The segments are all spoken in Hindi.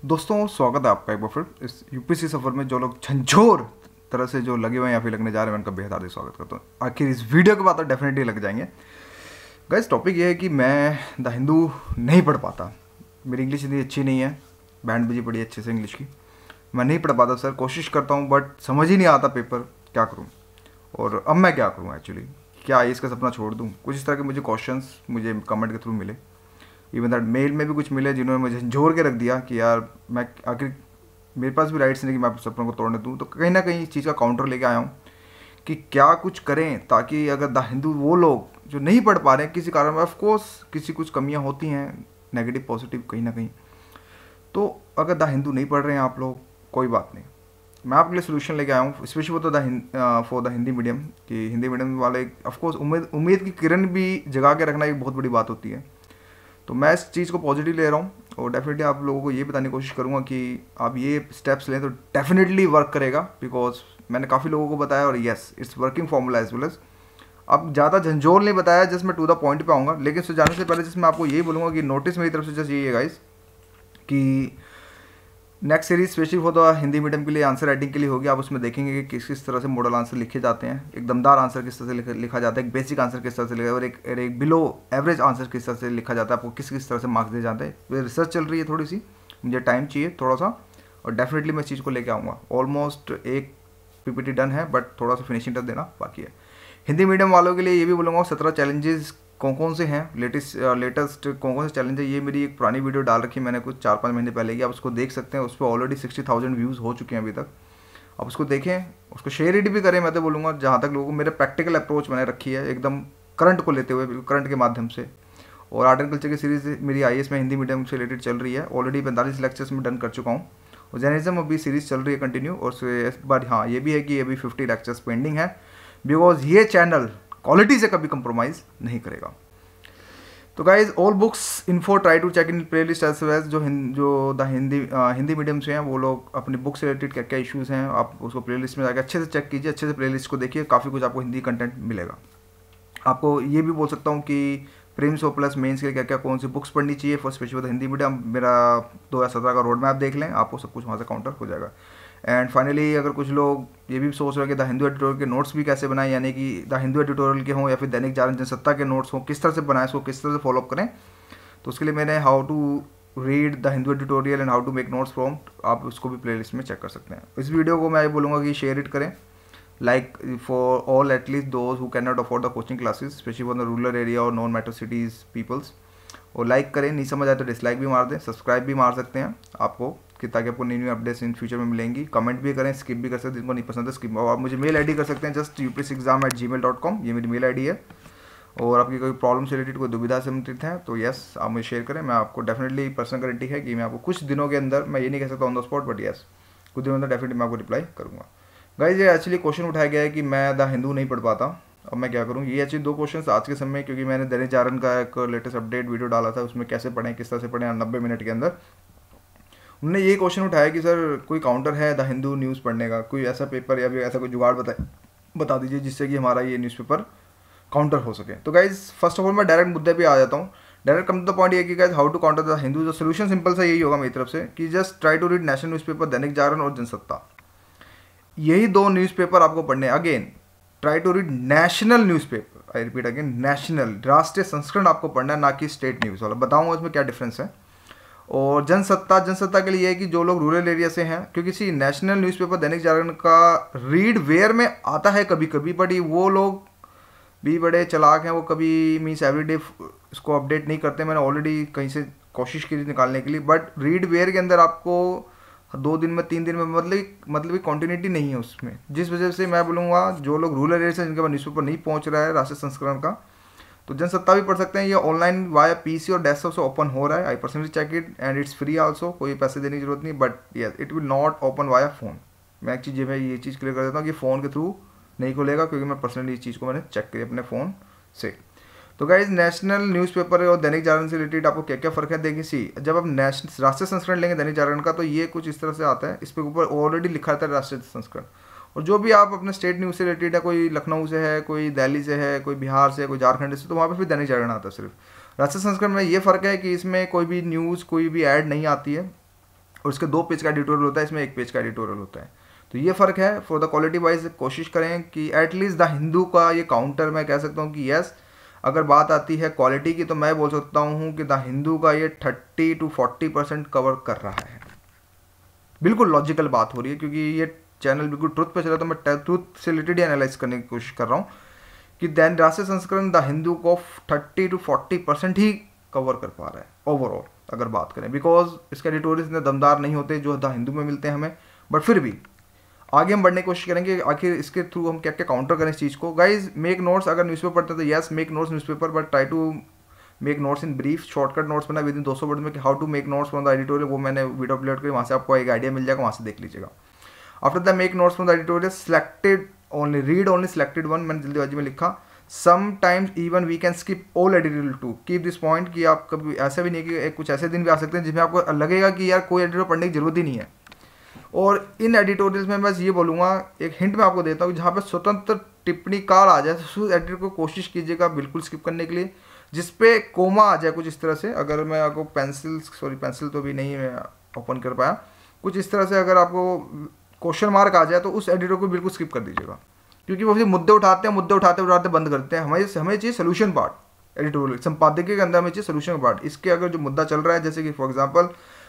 दोस्तों स्वागत है आपका एक बार फिर इस यूपीसी सफ़र में। जो लोग झंझोर तरह से जो लगे हुए हैं या फिर लगने जा रहे हैं, मैं उनका बेहद हार्दिक स्वागत करता हूँ। आखिर इस वीडियो के बाद तो डेफिनेटली लग जाएंगे। गाइस टॉपिक ये है कि मैं द हिंदू नहीं पढ़ पाता। मेरी इंग्लिश इतनी अच्छी नहीं है, बैंड बजी पड़ी अच्छे से इंग्लिश की। मैं नहीं पढ़ पाता सर, कोशिश करता हूँ बट समझ ही नहीं आता पेपर, क्या करूँ और अब मैं क्या करूँ एक्चुअली। क्या इसका सपना छोड़ दूँ? कुछ इस तरह के मुझे क्वेश्चंस मुझे कमेंट के थ्रू मिले, इवन दैट मेल में भी कुछ मिले जिन्होंने मुझे झंझोर के रख दिया कि यार मैं आखिर मेरे पास भी राइट्स नहीं कि मैं अपने सपनों को तोड़ने दूँ। तो कहीं ना कहीं इस चीज़ का काउंटर लेके आया हूँ कि क्या कुछ करें ताकि अगर द हिंदू वो लोग जो नहीं पढ़ पा रहे हैं किसी कारण में, ऑफकोर्स किसी कुछ कमियाँ होती हैं, नेगेटिव पॉजिटिव कहीं ना कहीं, तो अगर द हिंदू नहीं पढ़ रहे हैं आप लोग, कोई बात नहीं, मैं आपके लिए सोल्यूशन लेके आया हूँ स्पेशली वो तो फॉर द हिंदी मीडियम। कि हिंदी मीडियम वाले ऑफकोर्स उम्मीद की किरण भी जगा के रखना एक बहुत बड़ी बात होती है। तो मैं इस चीज़ को पॉजिटिव ले रहा हूँ और डेफिनेटली आप लोगों को ये बताने की कोशिश करूँगा कि आप ये स्टेप्स लें तो डेफिनेटली वर्क करेगा। बिकॉज मैंने काफ़ी लोगों को बताया और yes it's working formula as well as. अब ज़्यादा झंझोर नहीं बताया, जस्ट मैं टू द पॉइंट पे आऊँगा। लेकिन उससे जाने से पहले जस्ट मैं आपको यही बोलूँगा कि नोटिस मेरी तरफ से जस्ट यही है गाइस कि नेक्स्ट सीरीज स्पेशली वो तो हिंदी मीडियम के लिए आंसर राइटिंग के लिए होगी। आप उसमें देखेंगे कि किस किस तरह से मॉडल आंसर लिखे जाते हैं, एक दमदार आंसर किस तरह से लिखा जाता है, एक बेसिक आंसर किस तरह से लिखा और एक बिलो एवरेज आंसर किस तरह से लिखा जाता है, आपको किस किस तरह से मार्क्स दिए जाते हैं। रिसर्च चल रही है थोड़ी सी, मुझे टाइम चाहिए थोड़ा सा और डेफिनेटली मैं इस चीज़ को लेकर आऊँगा। ऑलमोस्ट एक पीपीटी डन है बट थोड़ा सा फिनिशिंग टच देना बाकी है। हिंदी मीडियम वालों के लिए ये भी बोलूँगा 17 चैलेंजेस कौन से हैं, लेटेस्ट कौन से चैलेंज है। ये मेरी एक पुरानी वीडियो डाल रखी है मैंने कुछ 4-5 महीने पहले की, आप उसको देख सकते हैं। उस पर ऑलरेडी 60,000 व्यूज़ हो चुके हैं अभी तक। आप उसको देखें, उसको शेयर भी करें। मैं तो बोलूँगा जहाँ तक लोगों को मेरे प्रैक्टिकल अप्रोच मैंने रखी है एकदम करंट को लेते हुए, करंट के माध्यम से। और आर्ट एंड कल्चर की सीरीज़ मेरी IAS में हिंदी मीडियम से रिलेटेड चल रही है, ऑलरेडी 45 लेक्चर्स में डन कर चुका हूँ। और जर्नलिज्म अभी सीरीज़ चल रही है कंटिन्यू। और बट हाँ ये भी है कि अभी 50 लेक्चर्स पेंडिंग है, बिकॉज ये चैनल क्वालिटी से कभी कंप्रोमाइज़ नहीं करेगा। तो guys all books info try to check in playlist as well. जो द हिंदी मीडियम से हैं वो लोग अपनी बुक से रिलेटेड क्या क्या इश्यूज़ हैं, आप उसको प्ले लिस्ट में जाकर अच्छे से चेक कीजिए, अच्छे से प्ले लिस्ट को देखिए, काफ़ी कुछ आपको हिंदी कंटेंट मिलेगा। आपको ये भी बोल सकता हूँ कि प्रीलिम्स और प्लस मेंस के लिए क्या क्या कौन सी बुक्स पढ़नी चाहिए फॉर स्पेशली हिंदी मीडियम। मेरा 2017 का रोड मैप देख लें, आपको सब कुछ वहाँ से काउंटर हो जाएगा। एंड फाइनली अगर कुछ लोग ये भी सोच रहे हैं कि द हिंदू एडिटोरियल के नोट्स भी कैसे बनाएं, यानी कि द हिंदू एडिटोरियल के हों या फिर दैनिक जागरण जनसत्ता के नोट्स हों, किस तरह से बनाएं, उसको किस तरह से फॉलोअप करें, तो उसके लिए मैंने how to read the Hindu editorial and how to make notes from, आप उसको भी प्लेलिस्ट में चेक कर सकते हैं। इस वीडियो को मैं ये बोलूँगा कि शेयर इट करें, like for all at least those who cannot afford the coaching classes especially for the rural area or non metro cities peoples। और लाइक करें, नहीं समझ आए तो डिसलाइक भी मार दें, सब्सक्राइब भी मार सकते हैं आपको कि ताकि आपको नई नई अपडेट्स इन फ्यूचर में मिलेंगी। कमेंट भी करें, स्किप भी कर सकते हैं, जिनको नहीं पसंद है स्किप। और आप मुझे मेल आईडी कर सकते हैं जस्ट upsexam@gmail.com, ये मेरी मेल आईडी है। और आपकी कोई प्रॉब्लम से रिलेटेड कोई दुविधा से संबंधित है तो यस आप मुझे शेयर करें, मैं आपको डेफिनेटली पर्सनल गारंटी है कि मैं आपको कुछ दिनों के अंदर, मैं ये नहीं कह सकता on the spot but yes कुछ दिनों के अंदर डेफिनेटली मैं आपको रिप्लाई करूँगा। गाइज ये एक्चुअली क्वेश्चन उठाया गया है कि मैं द हिंदू नहीं पढ़ पाता, अब मैं क्या करूँ। ये एक्चुअली 2 क्वेश्चन आज के समय, क्योंकि मैंने दैनिक जागरण का एक लेटेस्ट अपडेट वीडियो डाला था, उसमें कैसे पढ़ें, किस तरह से पढ़ें 90 मिनट के अंदर। उन्होंने ये क्वेश्चन उठाया कि सर कोई काउंटर है द हिंदू न्यूज़ पढ़ने का, कोई ऐसा पेपर या फिर ऐसा कोई जुगाड़ बता दीजिए जिससे कि हमारा ये न्यूज़पेपर काउंटर हो सके। तो गाइज फर्स्ट ऑफ ऑल मैं डायरेक्ट मुद्दे पे आ जाता हूँ, direct come to the point ये कि guys how to counter the Hindu. जो सोल्यूशन सिंपल सा यही होगा मेरी तरफ से कि just try to read national newspaper, Dainik Jagran और जनसत्ता, यही 2 न्यूज़पेपर आपको पढ़ने। Again try to read national newspaper, I repeat again national, राष्ट्रीय संस्करण आपको पढ़ना है, ना कि स्टेट न्यूज़ वाला। बताऊंगा इसमें क्या डिफरेंस है। और जनसत्ता के लिए है कि जो लोग रूरल एरिया से हैं, क्योंकि सी नेशनल न्यूज़पेपर दैनिक जागरण का रीड वेयर में आता है कभी कभी, बट वो लोग भी बड़े चालाक हैं, वो कभी मीन्स एवरीडे इसको अपडेट नहीं करते। मैंने ऑलरेडी कहीं से कोशिश की निकालने के लिए, बट रीड वेयर के अंदर आपको 2 दिन में 3 दिन में मतलब कंटिन्यूटी नहीं है उसमें, जिस वजह से मैं बोलूँगा जो लोग रूरल एरिया से जिनके पास न्यूज़पेपर नहीं पहुँच रहा है राष्ट्रीय संस्करण का, तो जनसत्ता भी पढ़ सकते हैं। ये ऑनलाइन वाया PC और डेस्कटॉप से ओपन हो रहा है, I personally check it and it's free also, कोई पैसे देने की जरूरत नहीं, but yes it will not open via phone. मैं एक चीज़ ये चीज़ क्लियर कर देता हूँ कि फ़ोन के थ्रू नहीं खुलेगा, क्योंकि मैं पर्सनली इस चीज़ को मैंने चेक किया अपने फ़ोन से। तो गाइज नेशनल न्यूज़पेपर और दैनिक जागरण से रिलेटेड आपको क्या क्या फ़र्क है देखिए। सी जब आप राष्ट्रीय संस्करण लेंगे दैनिक जागरण का, तो ये कुछ इस तरह से आता है, इस पर ऊपर ऑलरेडी लिखा था राष्ट्रीय संस्करण। और जो भी आप अपने स्टेट न्यूज़ से रिलेटेड है, कोई लखनऊ से है, कोई दिल्ली से है, कोई बिहार से, कोई झारखंड से, तो वहाँ पे फिर दैनिक जागरण आता है सिर्फ। राष्ट्रीय संस्करण में ये फ़र्क है कि इसमें कोई भी न्यूज़, कोई भी ऐड नहीं आती है, और इसके 2 पेज का एडिटोरियल होता है, इसमें 1 पेज का एडिटोरियल होता है। तो ये फ़र्क है। फॉर द क्वालिटी वाइज कोशिश करें कि एटलीस्ट द हिंदू का ये काउंटर मैं कह सकता हूँ कि यस, अगर बात आती है क्वालिटी की तो मैं बोल सकता हूँ कि द हिंदू का ये 30 to 40% कवर कर रहा है। बिल्कुल लॉजिकल बात हो रही है क्योंकि ये चैनल बिल्कुल ट्रुथ पे चला, तो मैं ट्रुथ से रिलेटेड ही एनालाइज करने की कोशिश कर रहा हूँ कि दैन राष्ट्रीय संस्करण द हिंदू को 30 to 40% ही कवर कर पा रहा है ओवरऑल अगर बात करें, बिकॉज इसके एडिटोरियल इतने दमदार नहीं होते जो द हिंदू में मिलते हैं हमें। बट फिर भी आगे हम बढ़ने की कोशिश करेंगे आखिर इसके थ्रू हम क्या क्या काउंटर करें इस चीज़ को। गाइज मेक नोट्स, अगर न्यूज़पेपर पढ़ते हैं तो yes make notes newspaper, but try to make notes in brief. Shortcut notes बना विद इन 200 वर्ड में कि how to make notes from the editorial, वो मैंने वीडियो अपलोड करी, वहाँ से आपको एक आइडिया मिल जाएगा, वहाँ से देख लीजिएगा। After the make notes from the editorial selected only, read only selected one, मैंने जल्दीबाजी में लिखा। Sometimes even we can skip all editorial to keep this point, कि आप कभी ऐसा भी नहीं कि कुछ ऐसे दिन भी आ सकते हैं जिसमें आपको लगेगा कि यार कोई एडिटोरियल पढ़ने की जरूरत ही नहीं है। और इन एडिटोरियल्स में बस ये बोलूँगा, एक हिंट मैं आपको देता हूँ, जहाँ पे स्वतंत्र टिप्पणीकार आ जाए तो उस एडिटर को कोशिश कीजिएगा बिल्कुल स्किप करने के लिए, जिसपे कोमा आ जाए कुछ इस तरह से। अगर मैं आपको पेंसिल तो भी नहीं मैं ओपन कर पाया, कुछ इस तरह से अगर आपको क्वेश्चन मार्क आ जाए तो उस एडिटर को बिल्कुल स्किप कर दीजिएगा, क्योंकि वो मुद्दे उठाते हैं, मुद्दे उठाते उठाते बंद करते हैं। हमें चाहिए सोल्यूशन पार्ट, एडिटोरियल संपादकीय के अंदर हमें चाहिए सोल्यूशन पार्ट। इसके अगर जो मुद्दा चल रहा है, जैसे कि फॉर एग्जांपल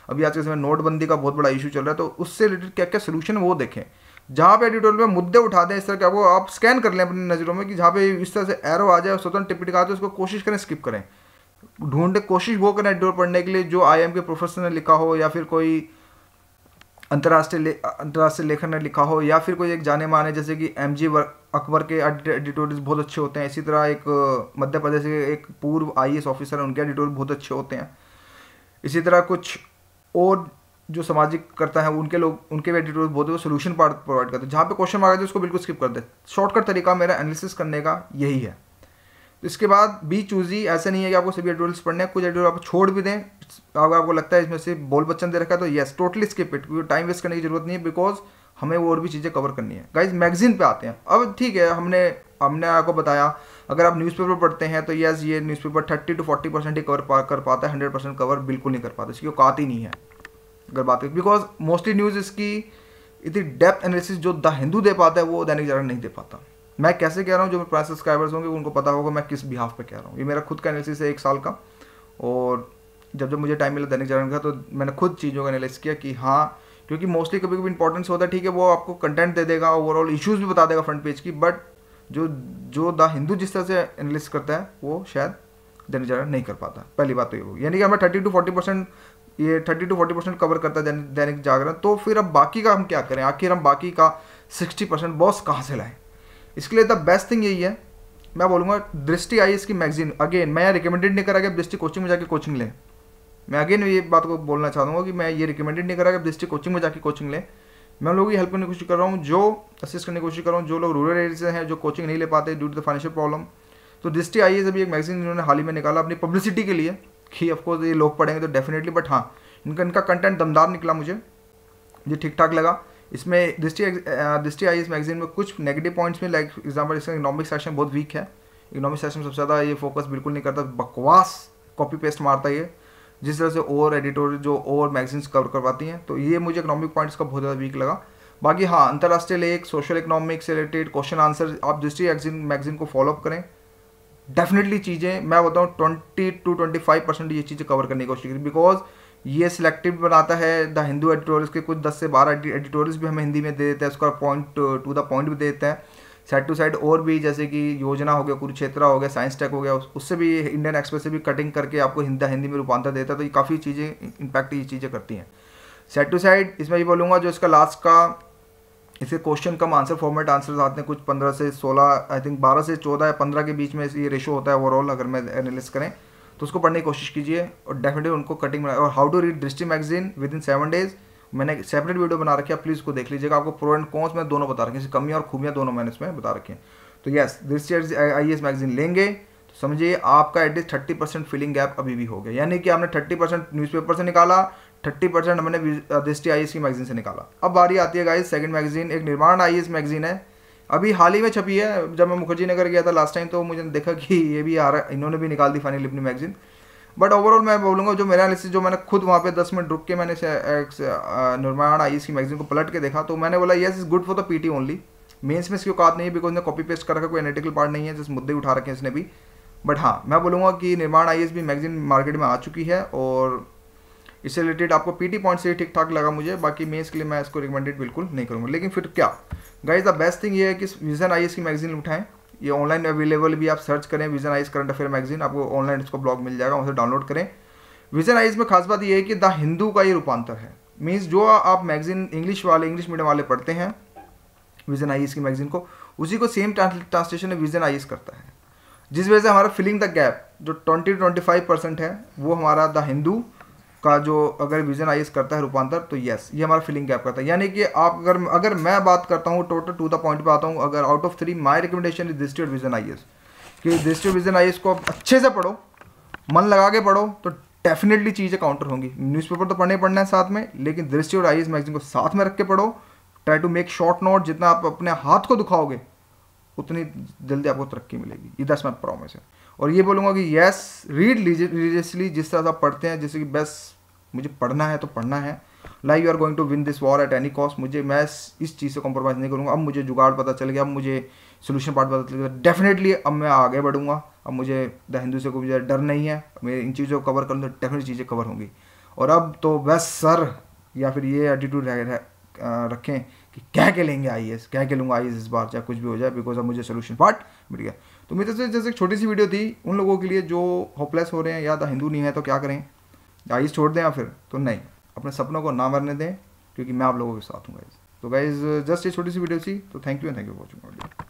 अभी आज के समय नोटबंदी का बहुत बड़ा इशू चल रहा है, तो उससे रिलेटेड क्या क्या सोल्यूशन वो देखें। जहाँ पे एडिटोरियल में मुद्दे उठाते हैं इस तरह के, वो आप स्कैन कर लें अपनी नज़रों में कि जहाँ पे इस तरह से एरो आ जाए स्वतंत्र टिप्पणी का, तो उसको कोशिश करें स्किप करें। ढूंढे कोशिश वो करें एडिटोरियल पढ़ने के लिए जो IIM के प्रोफेसर ने लिखा हो, या फिर कोई अंतर्राष्ट्रीय लेखक ने लिखा हो, या फिर कोई एक जाने माने जैसे कि MG अकबर के एडिटोरियल बहुत अच्छे होते हैं। इसी तरह एक मध्य प्रदेश के एक पूर्व IAS ऑफिसर हैं, उनके एडिटोरियल बहुत अच्छे होते हैं। इसी तरह कुछ और जो सामाजिक करता है उनके भी एडिटोरियल बहुत सोल्यूशन पार्ट प्रोवाइड करते हैं। जहाँ पे क्वेश्चन मार्क है उसको बिल्कुल स्किप कर दे। शॉर्टकट तरीका मेरा एनालिसिस करने का यही है। तो इसके बाद बी चूजी, ऐसा नहीं है कि आपको सभी एडिटोरियल्स पढ़ने हैं, कुछ एडिटोरियल आप छोड़ भी दें। अगर आपको लगता है इसमें से बोल बच्चन दे रखा है तो यस टोटली स्किप इट, क्योंकि टाइम वेस्ट करने की जरूरत नहीं है, बिकॉज हमें वो और भी चीज़ें कवर करनी है। गाइज मैगजीन पे आते हैं। अब ठीक है, हमने आपको बताया अगर आप न्यूज़पेपर पढ़ते हैं तो यस ये न्यूज़पेपर 30 to 40% ही कवर कर पाता है, 100% कवर बिल्कुल नहीं कर पाता, इसकी औकात ही नहीं है अगर बात करें, बिकॉज मोस्टली न्यूज़ इसकी इतनी डेप्थ एनालिसिस जो द हिंदू दे पाता है वो दैनिक जागरण नहीं दे पाता। मैं कैसे कह रहा हूँ, जो प्राइस सब्सक्राइबर्स होंगे उनको पता होगा मैं किस बिहाफ पे कह रहा हूँ। ये मेरा खुद का एनालिसिस है 1 साल का, और जब मुझे टाइम मिला दैनिक जागरण का तो मैंने खुद चीज़ों का एनालिसिस किया कि हाँ, क्योंकि मोस्टली कभी कभी इंपॉर्टेंस होता है, ठीक है वो आपको कंटेंट दे देगा, ओवरऑल इश्यूज़ भी बता देगा फ्रंट पेज की, बट जो द हिंदू जिस तरह से एनालिसिस करता है वो शायद दैनिक जागरण नहीं कर पाता। पहली बात तो ये होगी, यानी कि हमें 30 to 40% कवर करता है दैनिक जागरण। तो फिर अब बाकी का हम क्या करें, आखिर हम बाकी का 60% बॉस कहाँ से लाएं? इसके लिए द बेस्ट थिंग यही है, मैं बोलूँगा दृष्टि IAS की मैगजीन। अगेन मैं रिकमेंडेड नहीं करा कि दृष्टि कोचिंग में जाके कोचिंग लें। मैं अगेन ये बात को बोलना चाहूँगा कि मैं ये रिकमेंडेड नहीं करा कि दृष्टि कोचिंग में जाके कोचिंग लें। मैं उन लोगों की हेल्प करने की कोशिश कर रहा हूँ, जो असिस्ट करने की कोशिश कर रहा हूँ, जो लोग रूरल एरिया से हैं, जो कोचिंग नहीं ले पाते due to the financial problem. तो दृष्टि IAS अभी एक मैगजीन इन्होंने हाल ही में निकाला अपनी पब्लिसिटी के लिए, कि ऑफकोर्स ये लोग पढ़ेंगे तो डेफिनेटली, बट हाँ इनका कंटेंट दमदार निकला, मुझे ये ठीक ठाक लगा। इसमें दृष्टि IAS मैगजीन में कुछ नेगेटिव पॉइंट्स में, लाइक एग्जांपल इसका इकोनॉमिक सेक्शन बहुत वीक है। इकोनॉमिक सेक्शन सबसे ज़्यादा ये फोकस बिल्कुल नहीं करता, बकवास कॉपी पेस्ट मारता है ये, जिस तरह से और एडिटोरियल जो और मैगजीन्स कवर करवाती हैं। तो ये मुझे इकोनॉमिक पॉइंट्स का बहुत ज़्यादा वीक लगा। बाकी हाँ, अंतर्राष्ट्रीय लेख, सोशल इकोनॉमिक्स से रिलेटेड क्वेश्चन आंसर आप दृष्टि मैगजीन को फॉलोअप करें। डेफिनेटली चीज़ें मैं बताऊँ 20 to 25% ये चीज़ें कवर करने की कोशिश करें, बिकॉज ये सिलेक्टिव बनाता है द हिंदू एडिटोरियल्स के। कुछ 10 से 12 एडिटोरियल्स भी हमें हिंदी में दे देता है, उसका पॉइंट टू द पॉइंट भी दे देता है साइड टू साइड। और भी जैसे कि योजना हो गया, कुरुक्षेत्र हो गया, साइंस टेक हो गया, उससे भी इंडियन एक्सप्रेस से भी कटिंग करके आपको हिंदी में रूपांतर देता है। तो ये काफ़ी चीज़ें इम्पैक्ट ये चीज़ें करती हैं साइड टू साइड। इसमें ये बोलूँगा जो इसका लास्ट का इसके क्वेश्चन कम आंसर फॉर्मेट आंसर्स आते हैं, कुछ 15 से 16 आई थिंक 12 से 14 या 15 के बीच में ये रेशो होता है ओवरऑल। अगर मैं एनालिसिस करें तो उसको पढ़ने की कोशिश कीजिए और डेफिनेटली उनको कटिंग बनाए। और हाउ टू रीड दृष्टि मैगजीन विद इन 7 days मैंने एक सेपरेट वीडियो बना रखी है, प्लीज़ उसको देख लीजिएगा। आपको प्रो एंड कॉन्स में दोनों बता रखे हैं, कमियाँ और खूबियाँ दोनों मैंने इसमें बता रखी हैं। तो यस, दृष्टि IAS मैगजीन लेंगे तो समझिए आपका एटलीस्ट 30% फिलिंग गैप अभी भी हो गया, यानी कि आपने 30% न्यूज़पेपर से निकाला, 30% हमने दृष्टि IAS की मैगजीन से निकाला। अब बारी आती है गाइस सेकंड मैगजीन, एक निर्माण IAS मैगजीन है, अभी हाल ही में छपी है। जब मैं मुखर्जी नगर गया था लास्ट टाइम तो मुझे देखा कि ये भी आ रहा है, इन्होंने भी निकाल दी फाइनली अपनी मैगजीन। बट ओवरऑल मैं बोलूँगा जो मेरा एनालिसिस, जो मैंने खुद वहाँ पे 10 मिनट रुक के मैंने निर्माण आईएएस की मैगजीन को पलट के देखा, तो मैंने बोला yes is good for the PT only. Mains में इसकी औकात नहीं है, बिकॉज ने कॉपी पेस्ट कर रखा, कोई एनालिटिकल पार्ट नहीं है, जिस मुद्दे उठा रखे हैं इसने भी। बट हाँ, मैं बोलूँगा कि निर्माण आईएएस भी मैगजीन मार्केट में आ चुकी है, और इससे रिलेटेड आपको पीटी पॉइंट से ठीक ठाक लगा मुझे। बाकी मेंस के लिए मैं इसको रिकमेंडेड बिल्कुल नहीं करूँगा। लेकिन फिर क्या गाइस, द बेस्ट थिंग ये है कि विजन आईएएस की मैगजीन उठाएं। ये ऑनलाइन अवेलेबल भी, आप सर्च करें vision IAS current affair magazine, आपको ऑनलाइन इसको ब्लॉग मिल जाएगा, वहाँ से डाउनलोड करें। विजन आईएएस में खास बात ये है कि द हिंदू का ये रूपांतर है। मीन्स जो आप मैगजीन इंग्लिश मीडियम वाले पढ़ते हैं विजन आईएएस की मैगजीन को, उसी को सेम ट्रांसलेशन में विजन आईएएस करता है, जिस वजह से हमारा फिलिंग द गैप जो 20-25% है वो हमारा द हिंदू का जो अगर विजन आईएएस करता है रूपांतर, तो यस ये हमारा फिलिंग गैप करता है। यानी कि आप अगर मैं बात करता हूँ टोटल टू द पॉइंट पे आता हूँ, अगर out of 3 my recommendation is दृष्टि और विजन आईएएस, कि दृष्टि और विजन आईएएस को आप अच्छे से पढ़ो, मन लगा के पढ़ो, तो डेफिनेटली चीज़ें काउंटर होंगी। न्यूज़पेपर तो पढ़ना है साथ में, लेकिन दृष्टि और आईएएस मैगजीन को साथ में रख के पढ़ो। Try to make short note, जितना आप अपने हाथ को दुखाओगे उतनी जल्दी आपको तरक्की मिलेगी, ये दैट्स माय प्रॉमिस है। और ये बोलूँगा कि यस रीड रिलीजियसली, जिस तरह से आप पढ़ते हैं, जैसे कि बेस्ट मुझे पढ़ना है तो पढ़ना है, like you are going to win this war at any cost. मैं इस चीज़ से कॉम्प्रोमाइज़ नहीं करूँगा। अब मुझे जुगाड़ पता चल गया, अब मुझे सोल्यूशन पार्ट पता चल गया, डेफिनेटली अब मैं आगे बढ़ूंगा। अब मुझे द हिंदू से कोई डर नहीं है, मैं इन चीज़ों को कवर करूँ तो डेफिनेटली चीज़ें कवर होंगी। और अब तो बस सर या फिर ये एटीट्यूड रखें कि कह के लेंगे आईएएस, कह के लूँगा आईएएस इस बार, चाहे कुछ भी हो जाए, बिकॉज अब मुझे सोल्यूशन पार्ट मिल गया। तो मेरे से जैसे एक छोटी सी वीडियो थी उन लोगों के लिए जो होपलेस हो रहे हैं या द हिंदू नहीं है तो क्या करें, आईएएस छोड़ दें या फिर तो नहीं, अपने सपनों को ना मरने दें, क्योंकि मैं आप लोगों के साथ हूँ गाइज। तो गाइज जस्ट ये छोटी सी वीडियो थी, तो thank you and thank you for watching video.